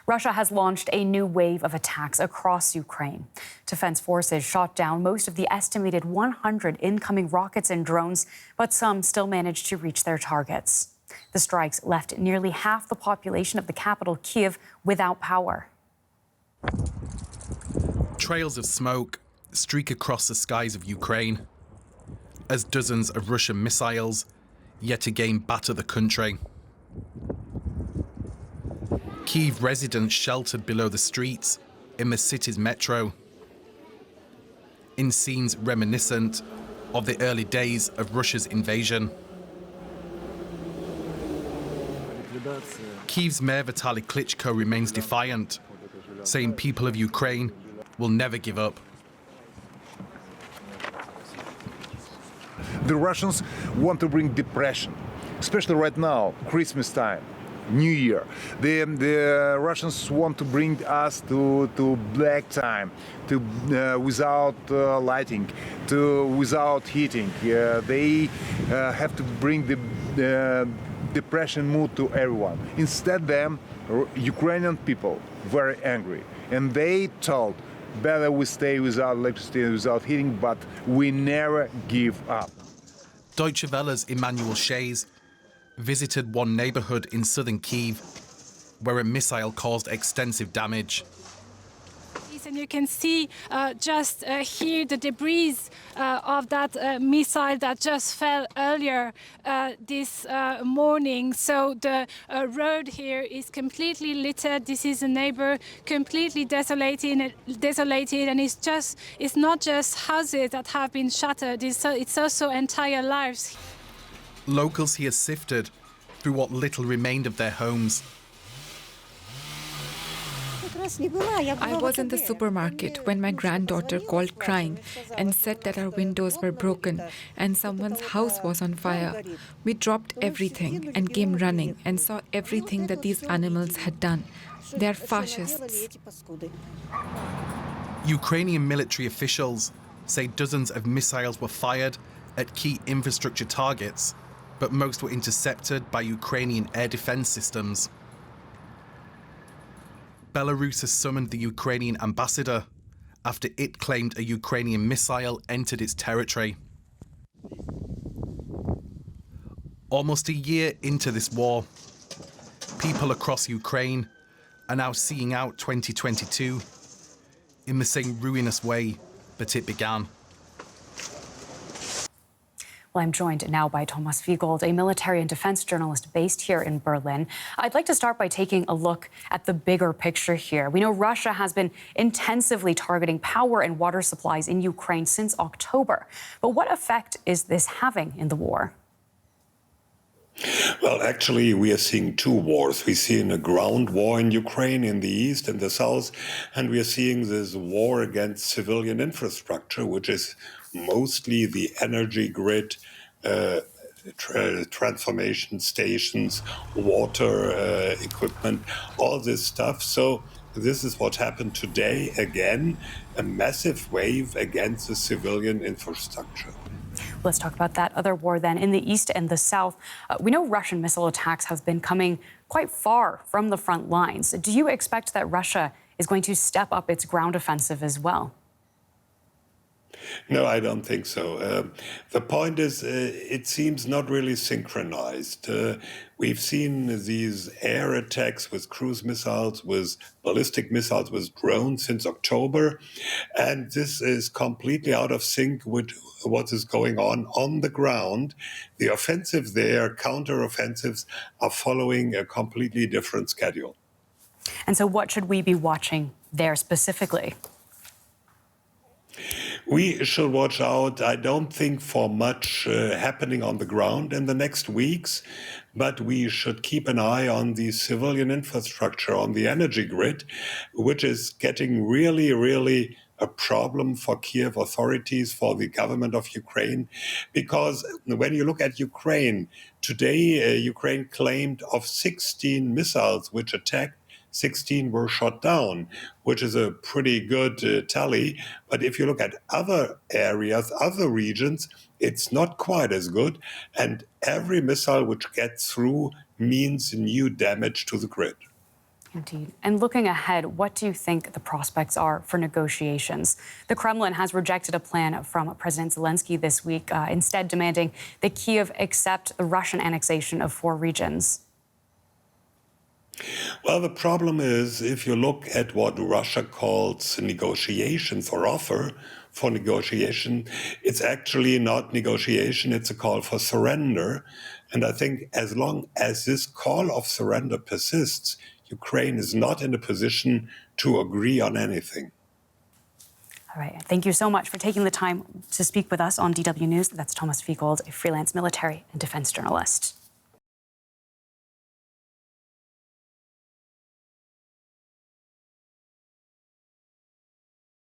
Russia has launched a new wave of attacks across Ukraine. Defense forces shot down most of the estimated 100 incoming rockets and drones, but some still managed to reach their targets. The strikes left nearly half the population of the capital, Kyiv, without power. Trails of smoke streak across the skies of Ukraine as dozens of Russian missiles yet again batter the country. Kyiv residents sheltered below the streets in the city's metro, in scenes reminiscent of the early days of Russia's invasion. Kyiv's Mayor Vitali Klitschko remains defiant, saying people of Ukraine will never give up. The Russians want to bring depression, especially right now, Christmas time, New Year. The Russians want to bring us to black time, to without lighting, to without heating. They have to bring the depression mood to everyone. Instead, them Ukrainian people very angry, and they told, better we stay without electricity and without heating, but we never give up. Deutsche Welle's Emmanuel Shays visited one neighborhood in southern Kyiv where a missile caused extensive damage. And you can see just here the debris of that missile that just fell earlier this morning. So the road here is completely littered. This is a neighbor completely desolated, and it's not just houses that have been shattered. It's also entire lives. Locals here sifted through what little remained of their homes. I was in the supermarket when my granddaughter called crying and said that our windows were broken and someone's house was on fire. We dropped everything and came running and saw everything that these animals had done. They are fascists. Ukrainian military officials say dozens of missiles were fired at key infrastructure targets, but most were intercepted by Ukrainian air defense systems. Belarus has summoned the Ukrainian ambassador after it claimed a Ukrainian missile entered its territory. Almost a year into this war, people across Ukraine are now seeing out 2022 in the same ruinous way that it began. Well, I'm joined now by Thomas Wiegold, a military and defense journalist based here in Berlin. I'd like to start by taking a look at the bigger picture here. We know Russia has been intensively targeting power and water supplies in Ukraine since October. But what effect is this having in the war? Well, actually, we are seeing two wars. We see a ground war in Ukraine, in the east and the south, and we are seeing this war against civilian infrastructure, which is mostly the energy grid, transformation stations, water equipment, all this stuff. So this is what happened today. Again, a massive wave against the civilian infrastructure. Let's talk about that other war then. In the east and the south, we know Russian missile attacks have been coming quite far from the front lines. Do you expect that Russia is going to step up its ground offensive as well? No, I don't think so. The point is, it seems not really synchronized. We've seen these air attacks with cruise missiles, with ballistic missiles, with drones since October, and this is completely out of sync with what is going on the ground. The offensive there, counter-offensives, are following a completely different schedule. And so what should we be watching there specifically? We should watch out, I don't think, for much happening on the ground in the next weeks, but we should keep an eye on the civilian infrastructure, on the energy grid, which is getting really, really a problem for Kyiv authorities, for the government of Ukraine, because when you look at Ukraine, today Ukraine claimed of 16 missiles which attacked, 16 were shot down, which is a pretty good tally. But if you look at other areas, other regions, it's not quite as good. And every missile which gets through means new damage to the grid. Indeed. And looking ahead, what do you think the prospects are for negotiations? The Kremlin has rejected a plan from President Zelensky this week, instead demanding that Kyiv accept the Russian annexation of 4 regions. Well, the problem is, if you look at what Russia calls negotiations or offer for negotiation, it's actually not negotiation, it's a call for surrender. And I think as long as this call of surrender persists, Ukraine is not in a position to agree on anything. All right. Thank you so much for taking the time to speak with us on DW News. That's Thomas Fiegold, a freelance military and defense journalist.